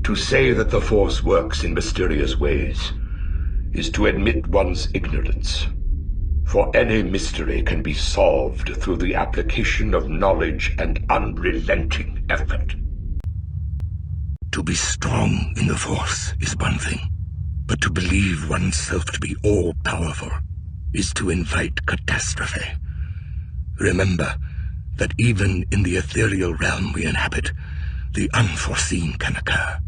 To say that the Force works in mysterious ways is to admit one's ignorance. For any mystery can be solved through the application of knowledge and unrelenting effort. To be strong in the Force is one thing, but to believe oneself to be all-powerful is to invite catastrophe. Remember that even in the ethereal realm we inhabit, the unforeseen can occur.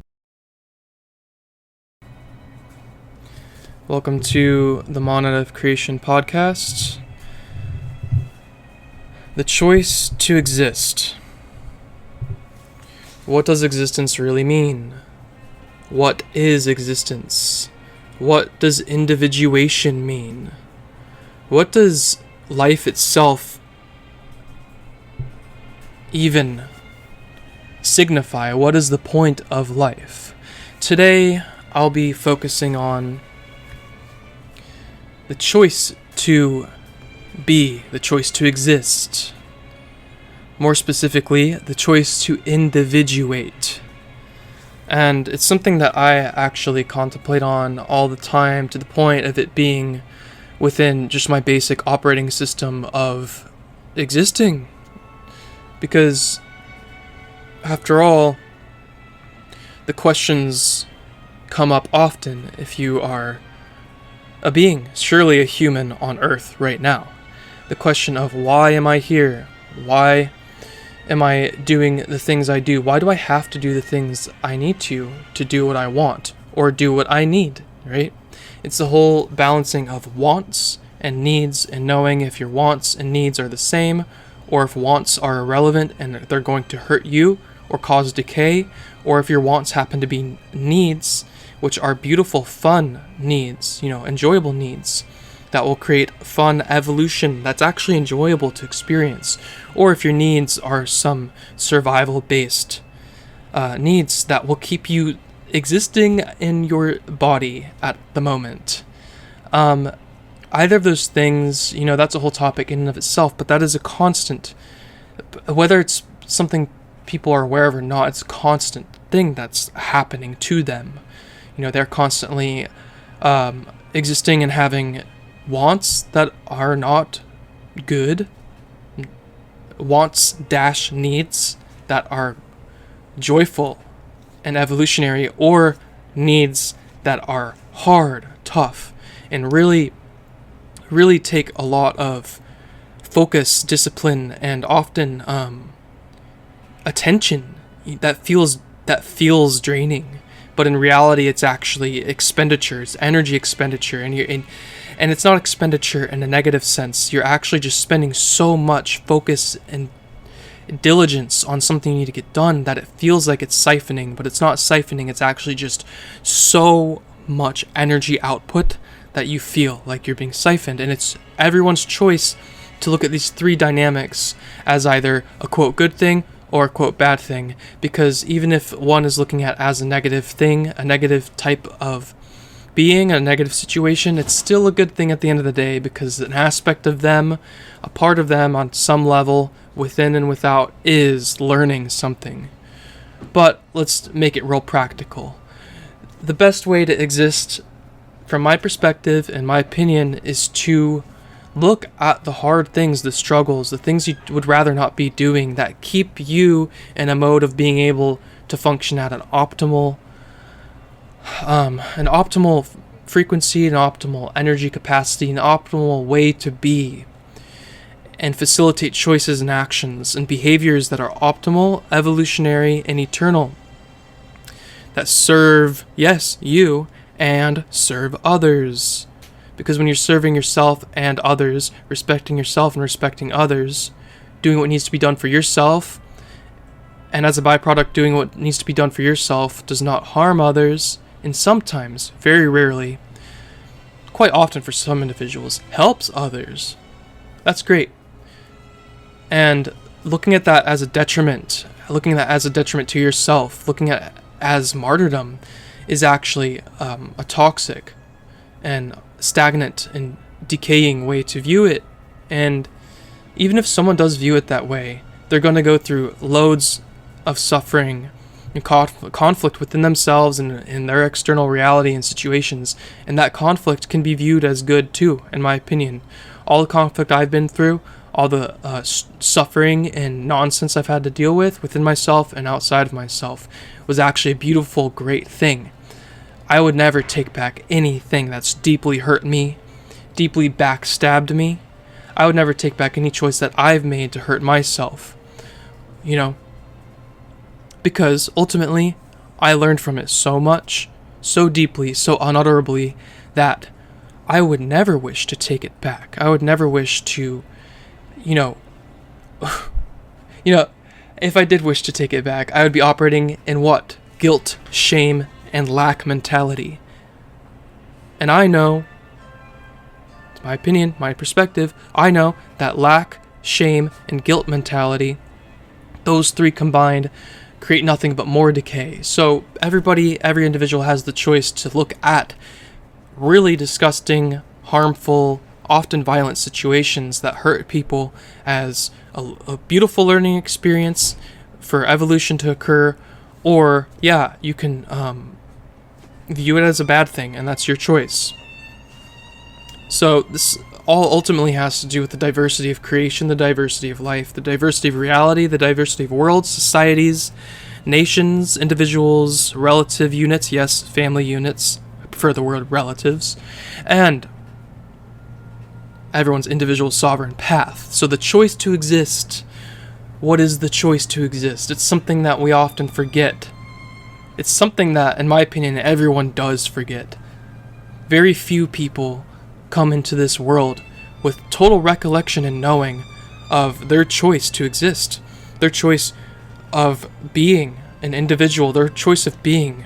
Welcome to the Monad of Creation podcast. The choice to exist. What does existence really mean? What is existence? What does individuation mean? What does life itself even signify? What is the point of life? Today, I'll be focusing on the choice to be, the choice to exist. More specifically, the choice to individuate. And it's something that I actually contemplate on all the time, to the point of it being within just my basic operating system of existing. Because, after all, the questions come up often if you are a being, surely a human on Earth right now. The question of, why am I here? Why am I doing the things I do? Why do I have to do the things I need to do what I want or do what I need, right? It's the whole balancing of wants and needs, and knowing if your wants and needs are the same, or if wants are irrelevant and they're going to hurt you or cause decay, or if your wants happen to be needs, which are beautiful, fun needs, enjoyable needs that will create fun evolution that's actually enjoyable to experience. Or if your needs are some survival-based needs that will keep you existing in your body at the moment. Either of those things, that's a whole topic in and of itself, but that is a constant. Whether it's something people are aware of or not, it's a constant thing that's happening to them. They're constantly existing and having wants that are not good. Wants-needs that are joyful and evolutionary, or needs that are hard, tough, and really, really take a lot of focus, discipline, and often attention that feels draining. But in reality, it's actually expenditures, energy expenditure, and it's not expenditure in a negative sense. You're actually just spending so much focus and diligence on something you need to get done that it feels like it's siphoning, but it's not siphoning. It's actually just so much energy output that you feel like you're being siphoned. And it's everyone's choice to look at these three dynamics as either a quote good thing or a quote bad thing, because even if one is looking at as a negative thing, a negative type of being, a negative situation, it's still a good thing at the end of the day, because an aspect of them, a part of them on some level, within and without, is learning something. But let's make it real practical. The best way to exist, from my perspective and my opinion, is to look at the hard things, the struggles, the things you would rather not be doing that keep you in a mode of being able to function at an optimal frequency, an optimal energy capacity, an optimal way to be, and facilitate choices and actions and behaviors that are optimal, evolutionary, and eternal, that serve, yes, you, and serve others. Because when you're serving yourself and others, respecting yourself and respecting others, doing what needs to be done for yourself, and as a byproduct, doing what needs to be done for yourself does not harm others, and sometimes, very rarely, quite often for some individuals, helps others. That's great. And looking at that as a detriment, to yourself, looking at it as martyrdom, is actually a toxic and stagnant and decaying way to view it. And even if someone does view it that way, they're going to go through loads of suffering, conflict within themselves and in their external reality and situations, and that conflict can be viewed as good too, in my opinion. All the conflict I've been through, all the suffering and nonsense I've had to deal with within myself and outside of myself was actually a beautiful, great thing. I would never take back anything that's deeply hurt me, deeply backstabbed me. I would never take back any choice that I've made to hurt myself. Because ultimately, I learned from it so much, so deeply, so unutterably, that I would never wish to take it back. I would never wish to, if I did wish to take it back, I would be operating in what? Guilt, shame, and lack mentality. And I know, it's my opinion, my perspective, I know that lack, shame, and guilt mentality, those three combined, create nothing but more decay. So every individual has the choice to look at really disgusting, harmful, often violent situations that hurt people as a beautiful learning experience for evolution to occur, or you can view it as a bad thing, and that's your choice. So this all ultimately has to do with the diversity of creation, the diversity of life, the diversity of reality, the diversity of worlds, societies, nations, individuals, relative units, yes, family units, I prefer the word relatives, and everyone's individual sovereign path. So the choice to exist, what is the choice to exist? It's something that we often forget. It's something that, in my opinion, everyone does forget. Very few people come into this world with total recollection and knowing of their choice to exist, their choice of being an individual, their choice of being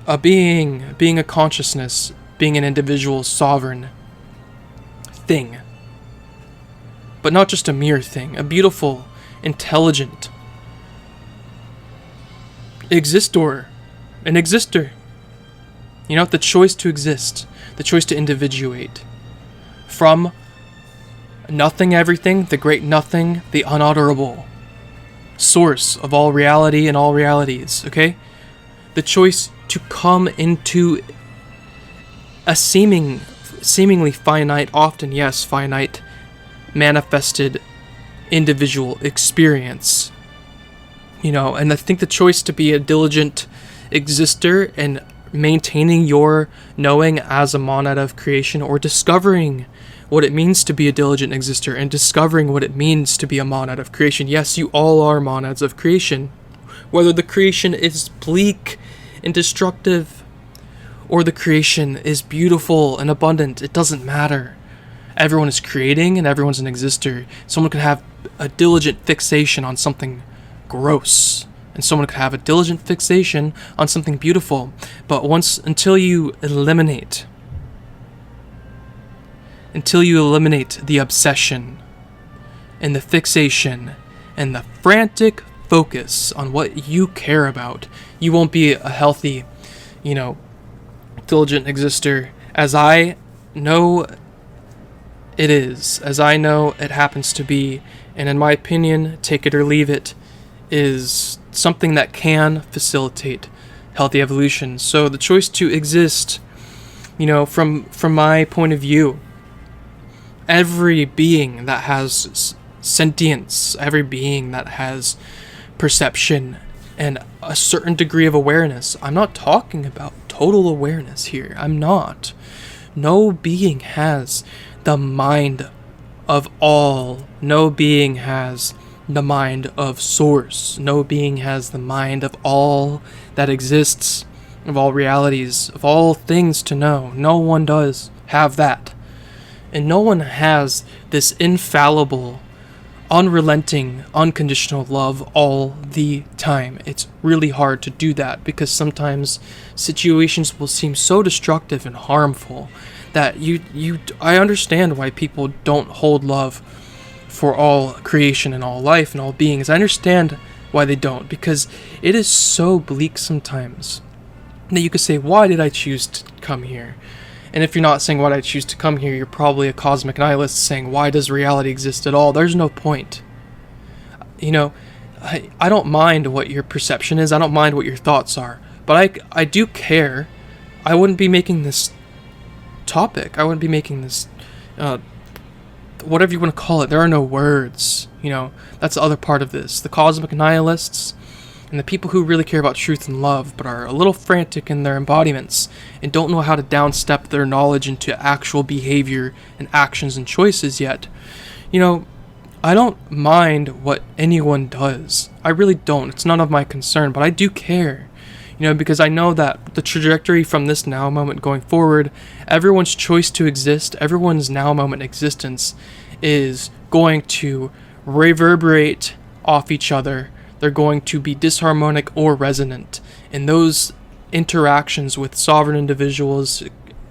a consciousness, being an individual sovereign thing. But not just a mere thing, a beautiful, intelligent existor, an exister. The choice to exist, the choice to individuate from nothing, everything, the great nothing, the unutterable source of all reality and all realities, okay? The choice to come into a seemingly finite, often, yes, finite, manifested individual experience. And I think the choice to be a diligent exister and maintaining your knowing as a monad of creation, or discovering what it means to be a diligent exister and discovering what it means to be a monad of creation. Yes, you all are monads of creation. Whether the creation is bleak and destructive or the creation is beautiful and abundant, it doesn't matter. Everyone is creating and everyone's an exister. Someone could have a diligent fixation on something gross, and someone could have a diligent fixation on something beautiful. But until you eliminate the obsession and the fixation and the frantic focus on what you care about, you won't be a healthy, diligent exister, as I know it is, as I know it happens to be, and in my opinion, take it or leave it, is something that can facilitate healthy evolution. So the choice to exist, from my point of view, every being that has sentience, every being that has perception and a certain degree of awareness. I'm not talking about total awareness here. I'm not. No being has the mind of all. No being has the mind of source. No being has the mind of all that exists, of all realities, of all things to know. No one does have that. And no one has this infallible, unrelenting, unconditional love all the time. It's really hard to do that because sometimes situations will seem so destructive and harmful that I understand why people don't hold love for all creation and all life and all beings. I understand why they don't, because it is so bleak sometimes that you could say, why did I choose to come here? And if you're not saying why did I choose to come here, you're probably a cosmic nihilist saying, why does reality exist at all? There's no point. I don't mind what your perception is. I don't mind what your thoughts are. But I do care. I wouldn't be making this topic. I wouldn't be making this, whatever you want to call it. There are no words. That's the other part of this. The cosmic nihilists and the people who really care about truth and love, but are a little frantic in their embodiments and don't know how to downstep their knowledge into actual behavior and actions and choices yet. I don't mind what anyone does. I really don't. It's none of my concern, but I do care. Because I know that the trajectory from this now moment going forward, everyone's choice to exist, everyone's now moment existence is going to reverberate off each other. They're going to be disharmonic or resonant. And those interactions with sovereign individuals,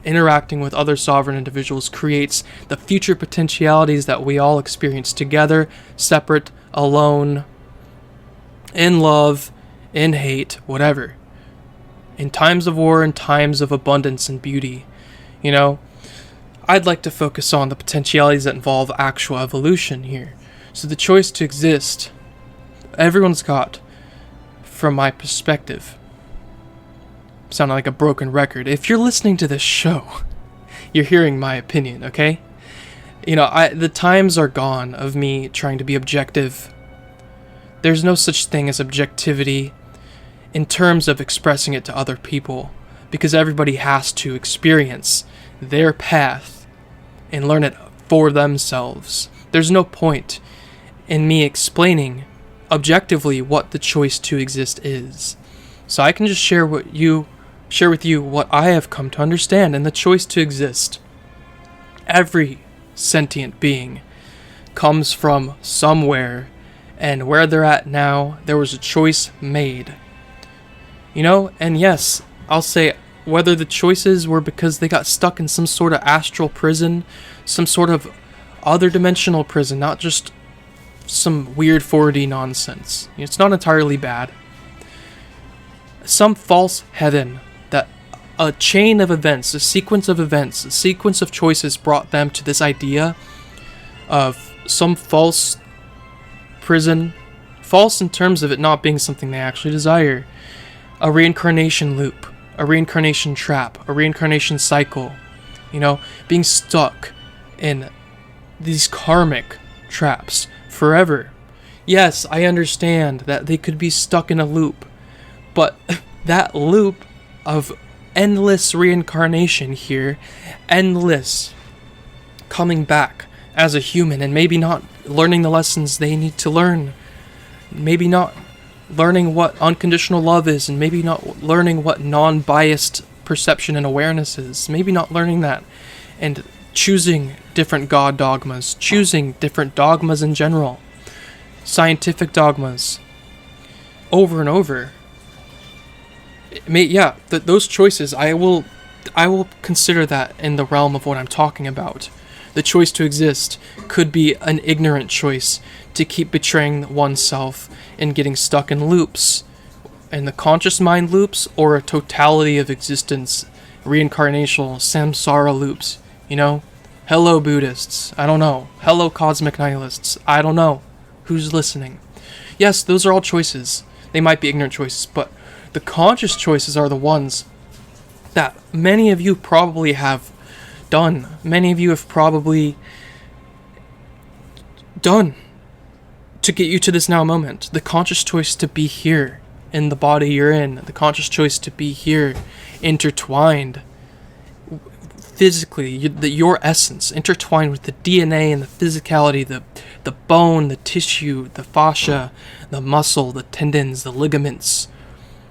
interacting with other sovereign individuals, creates the future potentialities that we all experience together, separate, alone, in love, in hate, whatever. In times of war, in times of abundance and beauty. I'd like to focus on the potentialities that involve actual evolution here. So the choice to exist, everyone's got, from my perspective. Sounding like a broken record. If you're listening to this show, you're hearing my opinion, okay? The times are gone of me trying to be objective. There's no such thing as objectivity in terms of expressing it to other people, because everybody has to experience their path and learn it for themselves. There's no point in me explaining objectively what the choice to exist is. So I can just share with you what I have come to understand in the choice to exist. Every sentient being comes from somewhere, and where they're at now, there was a choice made. And yes, I'll say whether the choices were because they got stuck in some sort of astral prison, some sort of other dimensional prison, not just some weird 4D nonsense. It's not entirely bad. Some false heaven that a chain of events, a sequence of events, a sequence of choices brought them to this idea of some false prison, false in terms of it not being something they actually desire. A reincarnation loop, a reincarnation trap, a reincarnation cycle, being stuck in these karmic traps forever. Yes, I understand that they could be stuck in a loop, but that loop of endless reincarnation here, endless coming back as a human and maybe not learning the lessons they need to learn, maybe not learning what unconditional love is, and maybe not learning what non-biased perception and awareness is, maybe not learning that, and choosing different God dogmas, choosing different dogmas in general, scientific dogmas, over and over. Those choices, I will consider that in the realm of what I'm talking about. The choice to exist could be an ignorant choice to keep betraying oneself and getting stuck in loops, in the conscious mind loops, or a totality of existence, reincarnational samsara loops. Hello Buddhists, I don't know. Hello cosmic nihilists, I don't know. Who's listening? Yes, those are all choices. They might be ignorant choices, but the conscious choices are the ones that many of you probably have done. Many of you have probably done to get you to this now moment. The conscious choice to be here in the body you're in. The conscious choice to be here intertwined physically, your essence intertwined with the DNA and the physicality, the bone, the tissue, the fascia, the muscle, the tendons, the ligaments,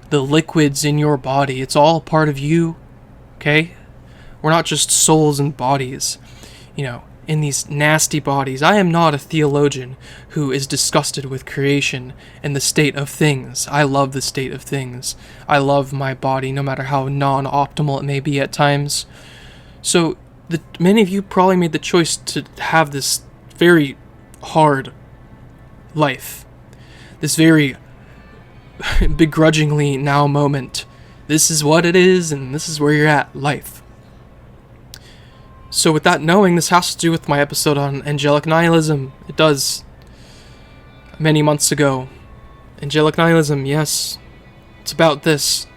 the liquids in your body. It's all part of you, okay? We're not just souls and bodies, in these nasty bodies. I am not a theologian who is disgusted with creation and the state of things. I love the state of things. I love my body, no matter how non-optimal it may be at times. So, many of you probably made the choice to have this very hard life. This very begrudgingly now moment. This is what it is, and this is where you're at, life. So with that knowing, this has to do with my episode on Angelic Nihilism. It does. Many months ago, Angelic Nihilism, yes. It's about this.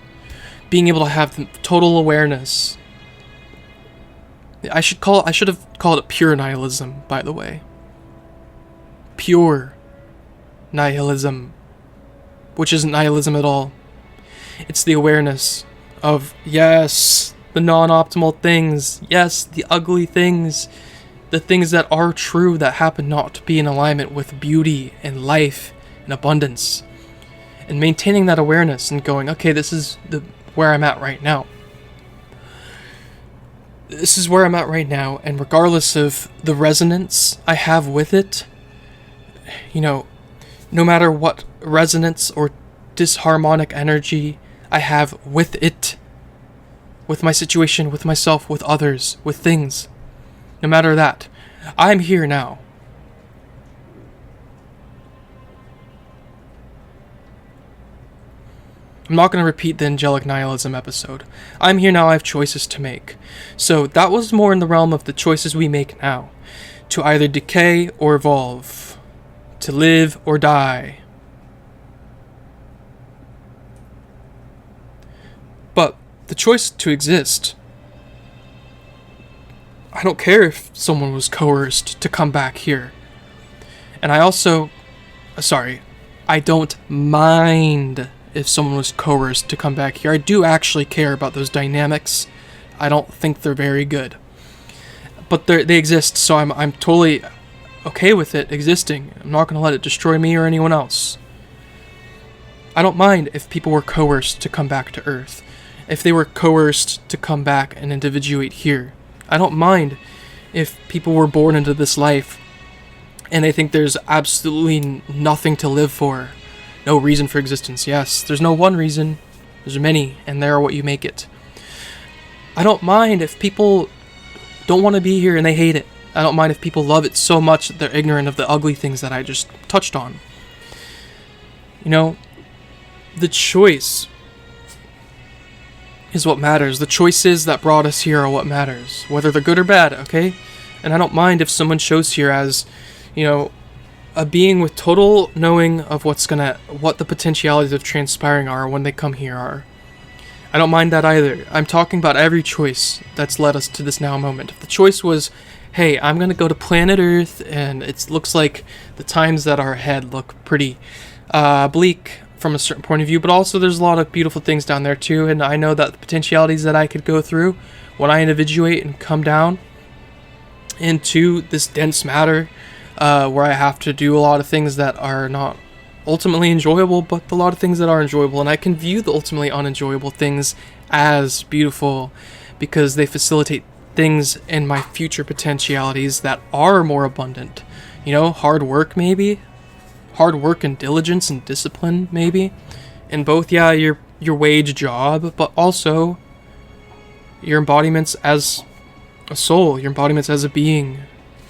Being able to have total awareness. I should have called it pure nihilism, by the way. Pure nihilism. Which isn't nihilism at all. It's the awareness of, yes, the non-optimal things. Yes, the ugly things. The things that are true that happen not to be in alignment with beauty and life and abundance. And maintaining that awareness and going, okay, this is where I'm at right now. This is where I'm at right now, and regardless of the resonance I have with it, no matter what resonance or disharmonic energy I have with it, with my situation, with myself, with others, with things, no matter that, I'm here now. I'm not going to repeat the Angelic Nihilism episode. I'm here now, I have choices to make. So that was more in the realm of the choices we make now. To either decay or evolve. To live or die. But the choice to exist, I don't care if someone was coerced to come back here. And I don't mind if someone was coerced to come back here. I do actually care about those dynamics. I don't think they're very good. But they exist, so I'm totally okay with it existing. I'm not going to let it destroy me or anyone else. I don't mind if people were coerced to come back to Earth. If they were coerced to come back and individuate here. I don't mind if people were born into this life and they think there's absolutely nothing to live for. No reason for existence. Yes, there's no one reason. There's many, and they are what you make it. I don't mind if people don't want to be here and they hate it. I don't mind if people love it so much that they're ignorant of the ugly things that I just touched on. The choice is what matters. The choices that brought us here are what matters. Whether they're good or bad, okay? And I don't mind if someone shows here as, a being with total knowing of what the potentialities of transpiring are when they come here are. I don't mind that either. I'm talking about every choice that's led us to this now moment. If the choice was, hey, I'm going to go to planet Earth, and it looks like the times that are ahead look pretty bleak from a certain point of view, but also there's a lot of beautiful things down there too, and I know that the potentialities that I could go through when I individuate and come down into this dense matter, where I have to do a lot of things that are not ultimately enjoyable, but a lot of things that are enjoyable, and I can view the ultimately unenjoyable things as beautiful because they facilitate things in my future potentialities that are more abundant. Hard work maybe. Hard work and diligence and discipline, maybe. And both, your wage job, but also your embodiments as a soul, your embodiments as a being,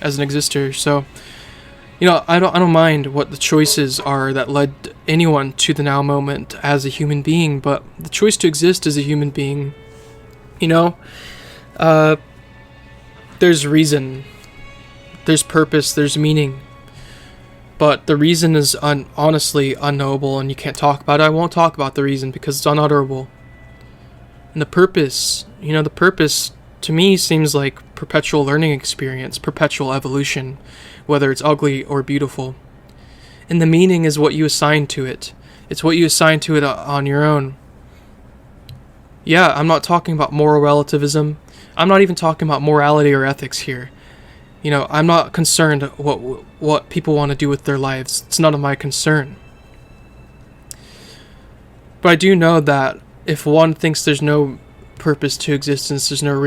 as an exister. So, I don't mind what the choices are that led anyone to the now moment as a human being, but the choice to exist as a human being, there's reason, there's purpose, there's meaning. But the reason is honestly unknowable, and you can't talk about it. I won't talk about the reason because it's unutterable. And the purpose, the purpose to me seems like perpetual learning experience, perpetual evolution, whether it's ugly or beautiful. And the meaning is what you assign to it. It's what you assign to it on your own. Yeah, I'm not talking about moral relativism. I'm not even talking about morality or ethics here. I'm not concerned what people want to do with their lives. It's none of my concern. But I do know that if one thinks there's no purpose to existence, there's no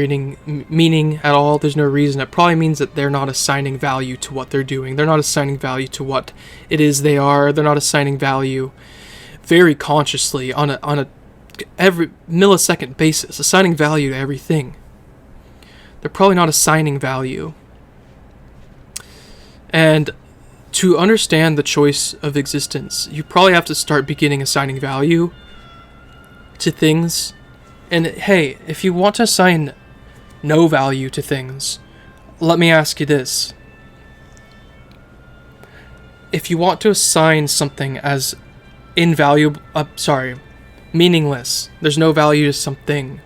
meaning at all, there's no reason, it probably means that they're not assigning value to what they're doing. They're not assigning value to what it is they are. They're not assigning value very consciously on a every millisecond basis, assigning value to everything. They're probably not assigning value. And to understand the choice of existence, you probably have to start beginning assigning value to things. And hey, if you want to assign no value to things, let me ask you this. If you want to assign something as meaningless. There's no value to something.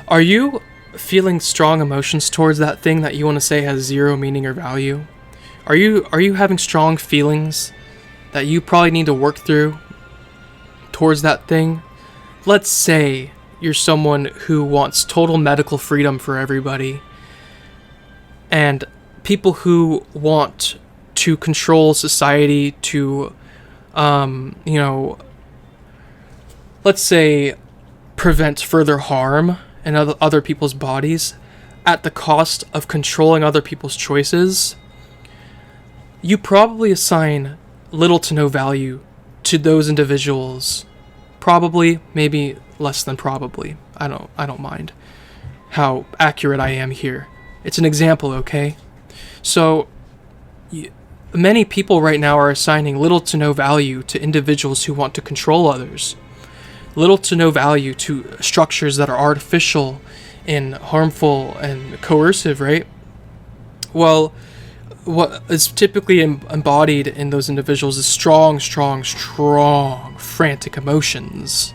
Are you feeling strong emotions towards that thing that you want to say has zero meaning or value? Are you having strong feelings that you probably need to work through towards that thing? Let's say you're someone who wants total medical freedom for everybody, and people who want to control society to, let's say, prevent further harm in other people's bodies at the cost of controlling other people's choices. You probably assign little to no value to those individuals. Probably, maybe less than probably. I don't mind how accurate I am here. It's an example, okay? So, many people right now are assigning little to no value to individuals who want to control others. Little to no value to structures that are artificial and harmful and coercive, right? Well, what is typically embodied in those individuals is strong, frantic emotions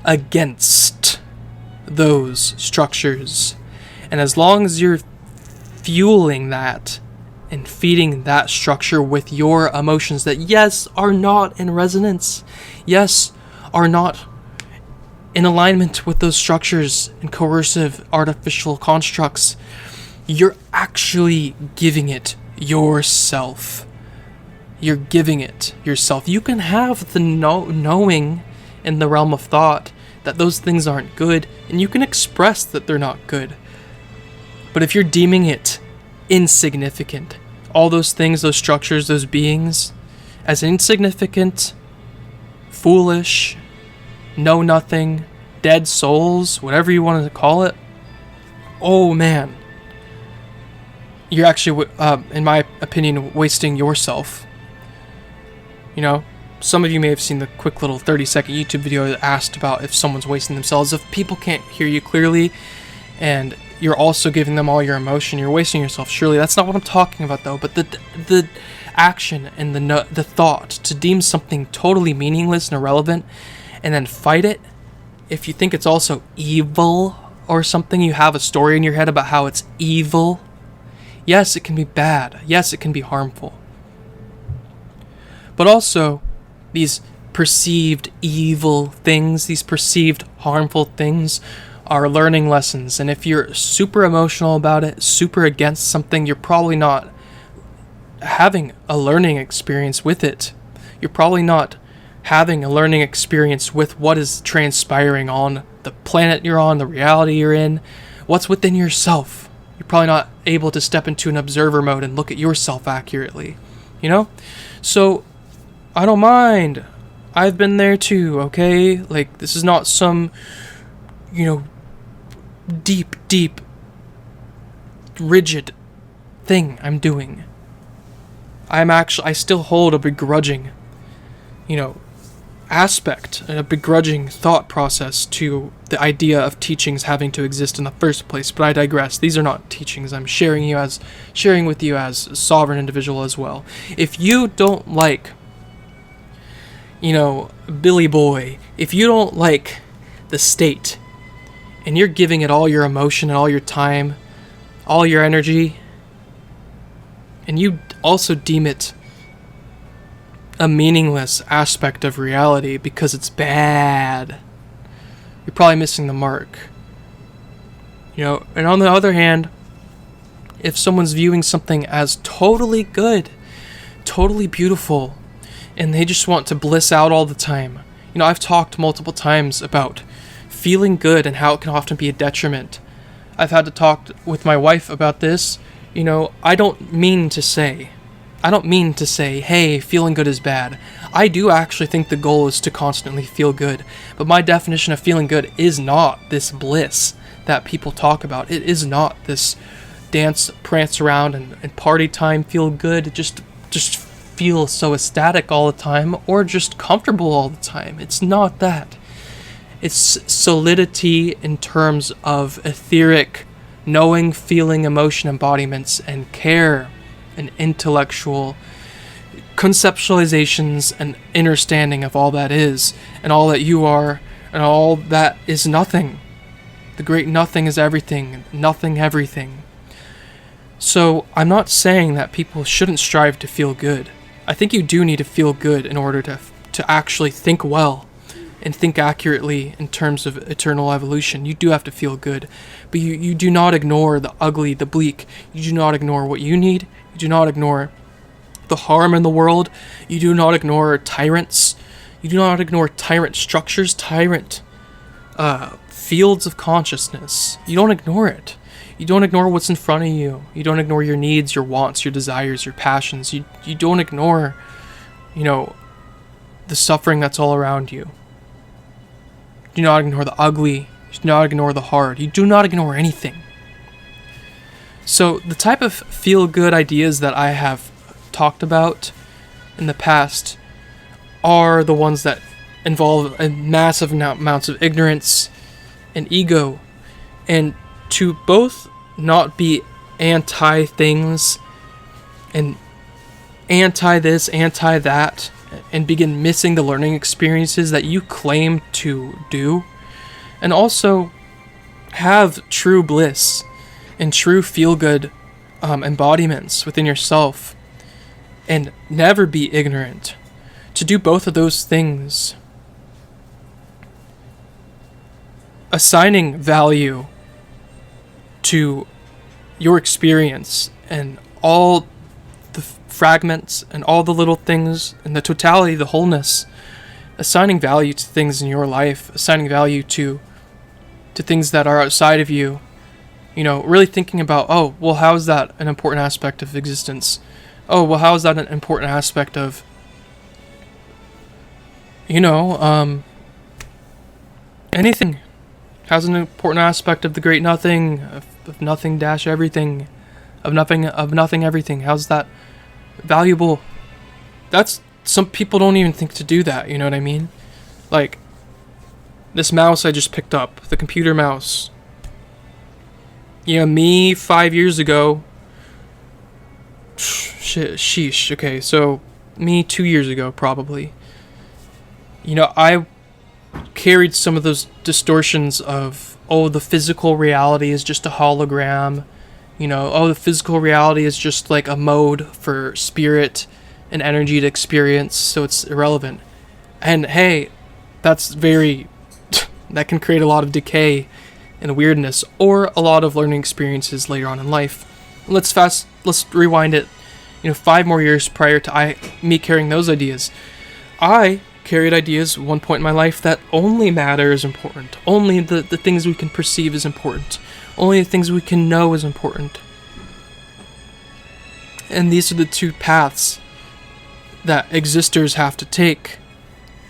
against those structures. And as long as you're fueling that and feeding that structure with your emotions that, yes, are not in resonance, yes, are not in alignment with those structures and coercive artificial constructs, you're actually giving it yourself. You're giving it yourself. You can have the knowing in the realm of thought that those things aren't good, and you can express that they're not good. But if you're deeming it insignificant, all those things, those structures, those beings, as insignificant, foolish, know nothing, dead souls, whatever you want to call it, oh man, you're actually, in my opinion, wasting yourself. You know, some of you may have seen the quick little 30-second YouTube video that asked about if someone's wasting themselves. If people can't hear you clearly and you're also giving them all your emotion, you're wasting yourself. Surely that's not what I'm talking about, though. But the action and the thought to deem something totally meaningless and irrelevant and then fight it, if you think it's also evil or something, you have a story in your head about how it's evil. Yes, it can be bad. Yes, it can be harmful. But also, these perceived evil things, these perceived harmful things are learning lessons. And if you're super emotional about it, super against something, you're probably not having a learning experience with it. You're probably not having a learning experience with what is transpiring on the planet you're on, the reality you're in, what's within yourself. You're probably not able to step into an observer mode and look at yourself accurately, you know? So, I don't mind. I've been there too, okay? Like, this is not some, deep, rigid thing I'm doing. I still hold a begrudging, aspect, a begrudging thought process to the idea of teachings having to exist in the first place, but I digress. These are not teachings. I'm sharing with you as a sovereign individual as well. If you don't like, Billy Boy, if you don't like the state, and you're giving it all your emotion and all your time, all your energy, and you also deem it a meaningless aspect of reality because it's bad, you're probably missing the mark. And on the other hand, if someone's viewing something as totally good, totally beautiful, and they just want to bliss out all the time, I've talked multiple times about feeling good and how it can often be a detriment. I've had to talk with my wife about this. I don't mean to say, hey, feeling good is bad. I do actually think the goal is to constantly feel good. But my definition of feeling good is not this bliss that people talk about. It is not this dance, prance around, and party time feel good. Just feel so ecstatic all the time or just comfortable all the time. It's not that. It's solidity in terms of etheric knowing, feeling, emotion embodiments, and care and intellectual conceptualizations and understanding of all that is, and all that you are, and all that is nothing. The great nothing is everything, nothing everything. So I'm not saying that people shouldn't strive to feel good. I think you do need to feel good in order to actually think well and think accurately in terms of eternal evolution. You do have to feel good, but you do not ignore the ugly, the bleak. You do not ignore what you need. You do not ignore the harm in the world. You do not ignore tyrants. You do not ignore tyrant structures, tyrant fields of consciousness. You don't ignore it. You don't ignore what's in front of you. You don't ignore your needs, your wants, your desires, your passions. You don't ignore, the suffering that's all around you. Do not ignore the ugly. You do not ignore the hard. You do not ignore anything. So the type of feel-good ideas that I have talked about in the past are the ones that involve a massive amounts of ignorance and ego, and to both not be anti things and anti this, anti that, and begin missing the learning experiences that you claim to do, and also have true bliss and true feel-good embodiments within yourself, and never be ignorant. To do both of those things, assigning value to your experience and all the fragments and all the little things and the totality, the wholeness, assigning value to things in your life, assigning value to things that are outside of you, really thinking about, oh, well, how is that an important aspect of existence? Oh, well, how is that an important aspect of, anything? How's an important aspect of the great nothing, of nothing dash everything, of nothing everything? How's that valuable? That's, some people don't even think to do that, you know what I mean? Like, this mouse I just picked up, the computer mouse. Me 5 years ago, sheesh, okay, so me 2 years ago, probably. I carried some of those distortions of, oh, the physical reality is just a hologram, oh, the physical reality is just like a mode for spirit and energy to experience, so it's irrelevant. And hey, that can create a lot of decay and weirdness, or a lot of learning experiences later on in life. Let's rewind it, 5 more years prior to me carrying those ideas. I carried ideas at one point in my life that only matter is important. Only the things we can perceive is important. Only the things we can know is important. And these are the two paths that existers have to take,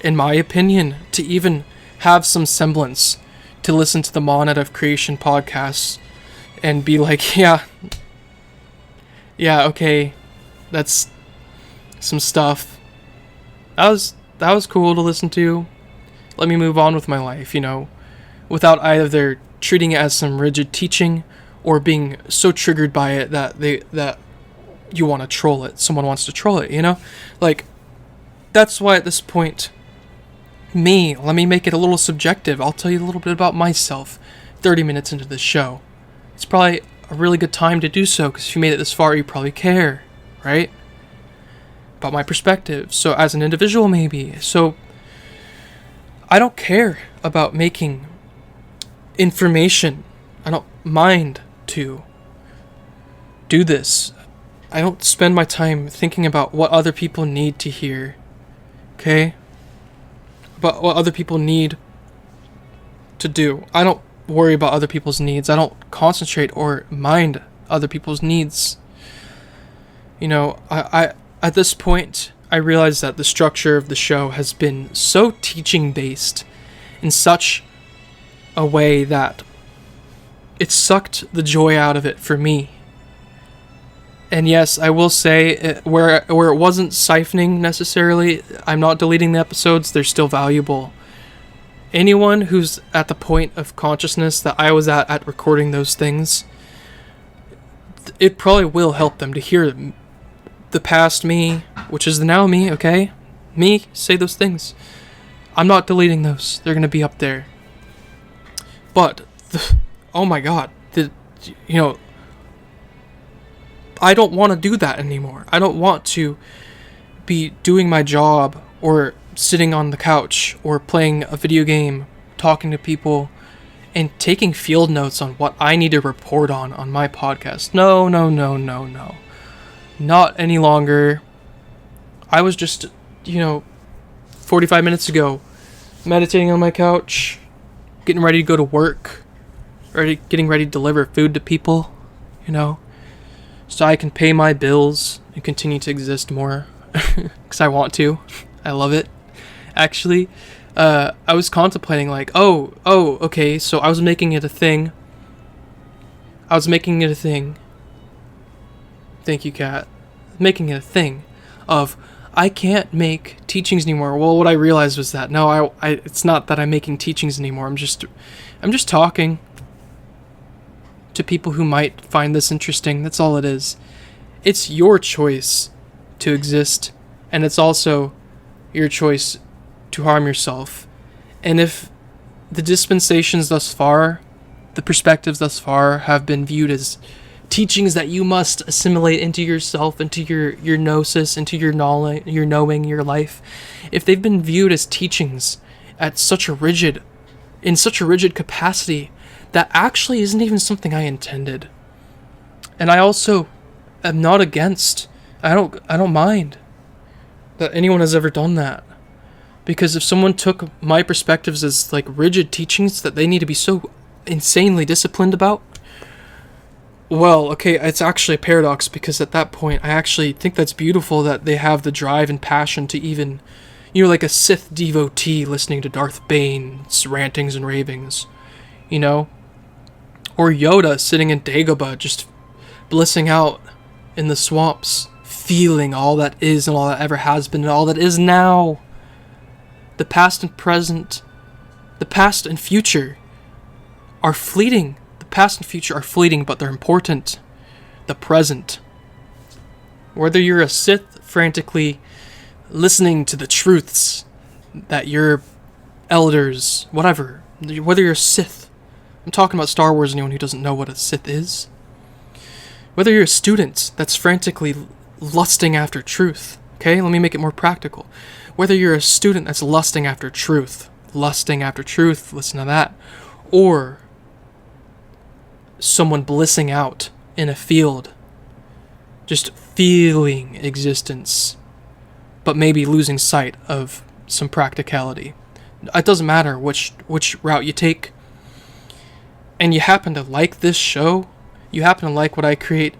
in my opinion, to even have some semblance to listen to the Monad of Creation podcasts and be like, yeah, okay, that's some stuff. That was cool to listen to. Let me move on with my life, without either treating it as some rigid teaching or being so triggered by it that you want to troll it. Someone wants to troll it, Like, that's why at this point, let me make it a little subjective. I'll tell you a little bit about myself 30 minutes into this show. It's probably a really good time to do so, because if you made it this far, you probably care, right? About my perspective. So as an individual, maybe. So I don't care about making information. I don't mind to do this. I don't spend my time thinking about what other people need to hear. Okay? About what other people need to do. I don't worry about other people's needs. I don't concentrate or mind other people's needs. I at this point, I realize that the structure of the show has been so teaching-based in such a way that it sucked the joy out of it for me. And yes, I will say, where it wasn't siphoning necessarily, I'm not deleting the episodes, they're still valuable. Anyone who's at the point of consciousness that I was at recording those things, it probably will help them to hear the past me, which is the now me, okay? Me, say those things. I'm not deleting those. They're going to be up there. But, oh my god, I don't want to do that anymore. I don't want to be doing my job or sitting on the couch or playing a video game, talking to people, and taking field notes on what I need to report on my podcast. No. Not any longer. I was just, 45 minutes ago, meditating on my couch, getting ready to go to work, getting ready to deliver food to people, so I can pay my bills and continue to exist more, because I want to. I love it. Actually, I was contemplating okay, so I was making it a thing. Thank you, Kat. Making it a thing of, I can't make teachings anymore. Well, what I realized was that, no, it's not that I'm making teachings anymore. I'm just talking to people who might find this interesting. That's all it is. It's your choice to exist, and it's also your choice to harm yourself. And if the dispensations thus far, the perspectives thus far, have been viewed as teachings that you must assimilate into yourself, into your gnosis, into your knowledge, your knowing, your life, if they've been viewed as teachings in such a rigid capacity, that actually isn't even something I intended. And I also am not against, I don't mind that anyone has ever done that. Because if someone took my perspectives as rigid teachings that they need to be so insanely disciplined about, well, okay, it's actually a paradox, because at that point I actually think that's beautiful that they have the drive and passion to even, like a Sith devotee listening to Darth Bane's rantings and ravings, or Yoda sitting in Dagobah just blissing out in the swamps, feeling all that is and all that ever has been and all that is now. The past and present, the past and future are fleeting. The past and future are fleeting, but they're important. The present. Whether you're a Sith frantically listening to the truths that your elders, whatever, whether you're a Sith, I'm talking about Star Wars, anyone who doesn't know what a Sith is. Whether you're a student that's frantically lusting after truth, okay, let me make it more practical. Whether you're a student that's lusting after truth, listen to that, or someone blissing out in a field, just feeling existence, but maybe losing sight of some practicality. It doesn't matter which route you take, and you happen to like this show, you happen to like what I create,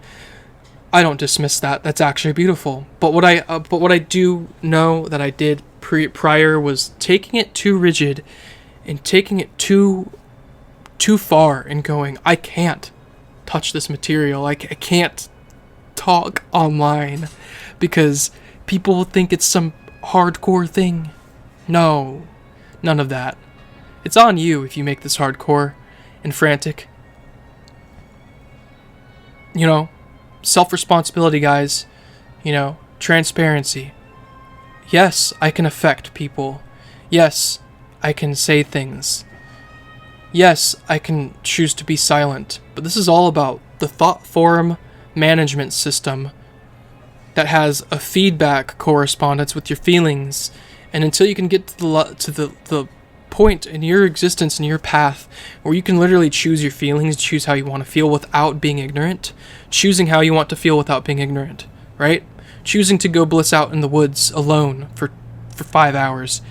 I don't dismiss that. That's actually beautiful. But what I do know that I did prior was taking it too rigid and taking it too far and going, I can't touch this material. I can't talk online because people will think it's some hardcore thing. No, none of that. It's on you if you make this hardcore and frantic. Self-responsibility, guys. Transparency. Yes, I can affect people. Yes, I can say things. Yes, I can choose to be silent. But this is all about the thought form management system that has a feedback correspondence with your feelings. And until you can get to the point in your existence, in your path, where you can literally choose your feelings, choose how you want to feel without being ignorant, choosing how you want to feel without being ignorant, right? Choosing to go bliss out in the woods alone for 5 hours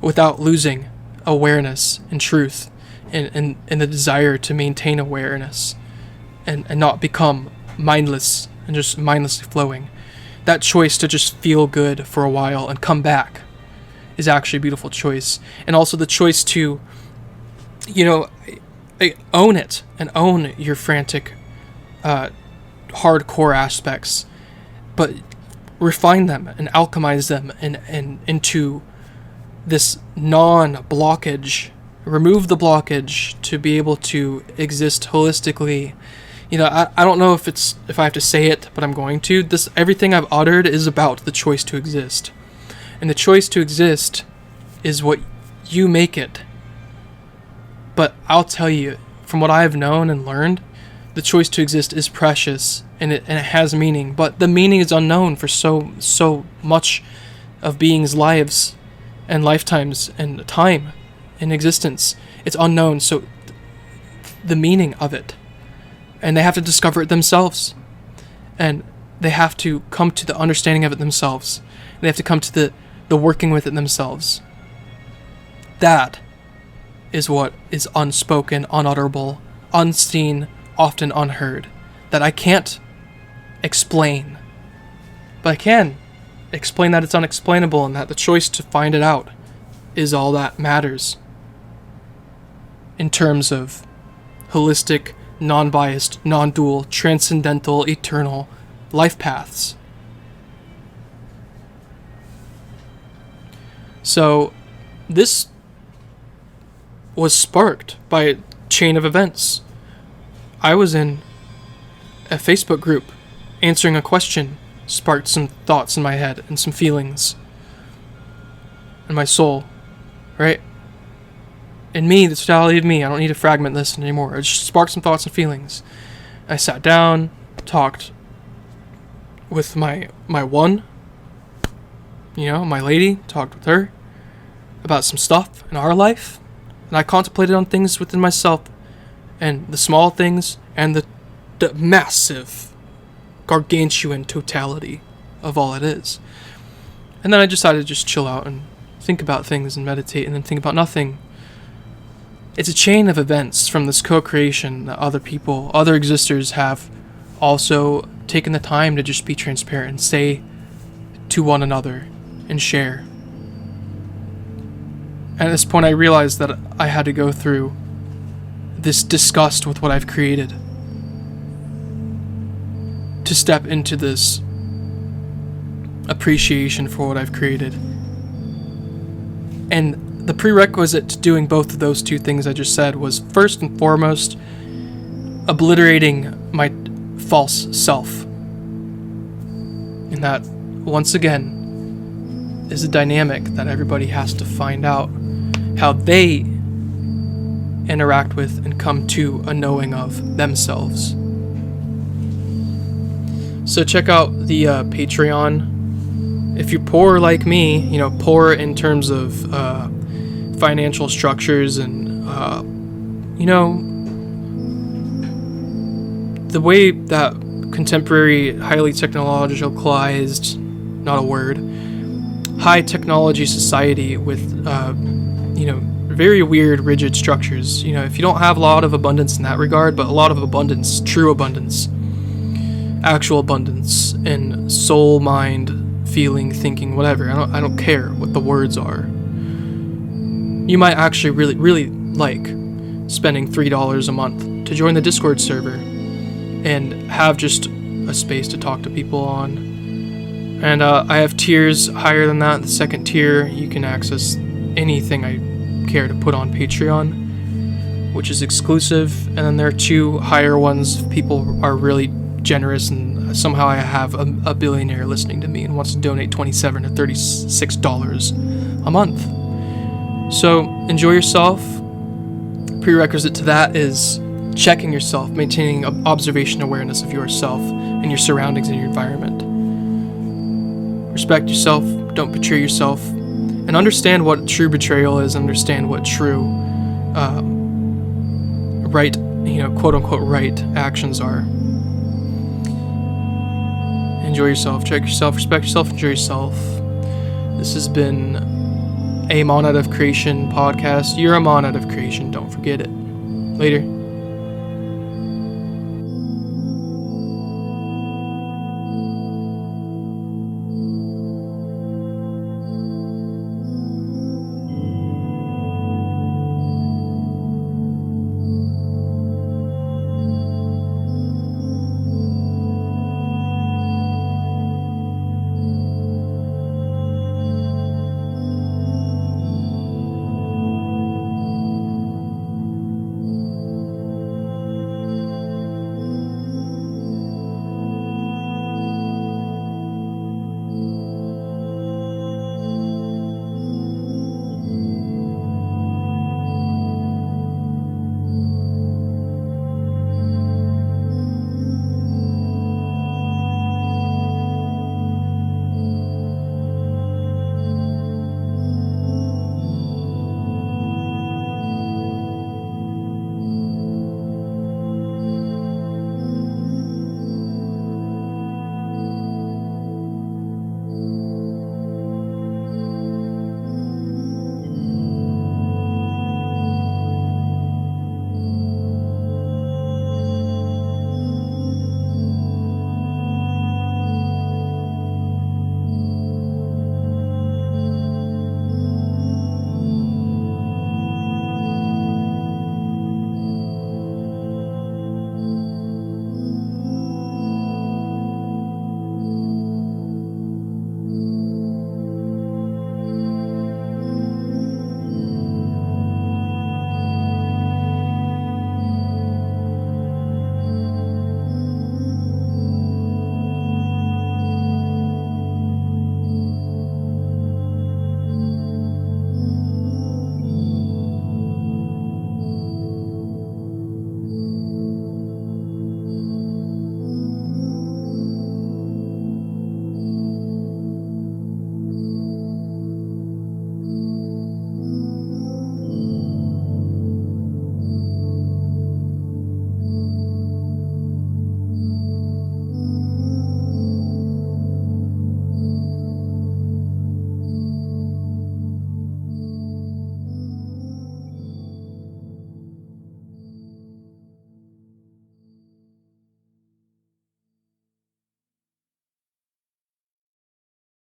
without losing awareness and truth and the desire to maintain awareness and not become mindless and just mindlessly flowing. That choice to just feel good for a while and come back is actually a beautiful choice. And also the choice to, own it and own your frantic, hardcore aspects, but refine them and alchemize them and into this non-blockage. Remove the blockage to be able to exist holistically I don't know if I have to say it, but I'm going to. Everything I've uttered is about the choice to exist. And the choice to exist is what you make it. But I'll tell you, from what I have known and learned, the choice to exist is precious and it has meaning. But the meaning is unknown for so much of beings' lives and lifetimes and time in existence. It's unknown, so the meaning of it. And they have to discover it themselves. And they have to come to the understanding of it themselves. And they have to come to the working with it themselves. That is what is unspoken, unutterable, unseen, often unheard. That I can't explain. But I can explain that it's unexplainable and that the choice to find it out is all that matters. In terms of holistic, non-biased, non-dual, transcendental, eternal life paths. So, this was sparked by a chain of events. I was in a Facebook group answering a question, sparked some thoughts in my head and some feelings in my soul, right? In me, the totality of me. I don't need to fragment this anymore. It just sparked some thoughts and feelings. I sat down, talked with my one, my lady, talked with her about some stuff in our life. And I contemplated on things within myself and the small things and the massive, gargantuan totality of all it is. And then I decided to just chill out and think about things and meditate and then think about nothing. It's a chain of events from this co-creation that other people, other existers have also taken the time to just be transparent and say to one another and share. And at this point I realized that I had to go through this disgust with what I've created to step into this appreciation for what I've created. And the prerequisite to doing both of those two things I just said was first and foremost obliterating my false self. And that, once again, is a dynamic that everybody has to find out how they interact with and come to a knowing of themselves. So check out the Patreon. If you're poor like me, poor in terms of financial structures and, the way that contemporary, highly technologicalized, not a word, high technology society with, very weird, rigid structures. If you don't have a lot of abundance in that regard, but a lot of abundance, true abundance, actual abundance in soul, mind, feeling, thinking, whatever. I don't care what the words are. You might actually really like spending $3 a month to join the Discord server and have just a space to talk to people on. And I have tiers higher than that. The second tier, you can access anything I care to put on Patreon, which is exclusive. And then there are two higher ones. People are really generous, and somehow I have a billionaire listening to me and wants to donate $27 to $36 a month. So enjoy yourself. Prerequisite to that is checking yourself, maintaining observation awareness of yourself and your surroundings and your environment. Respect yourself, don't betray yourself, and understand what true betrayal is, understand what true right, quote-unquote right actions are. Enjoy yourself, check yourself, respect yourself, enjoy yourself. This has been a Monad of Creation podcast. You're a Monad of Creation, don't forget it. Later.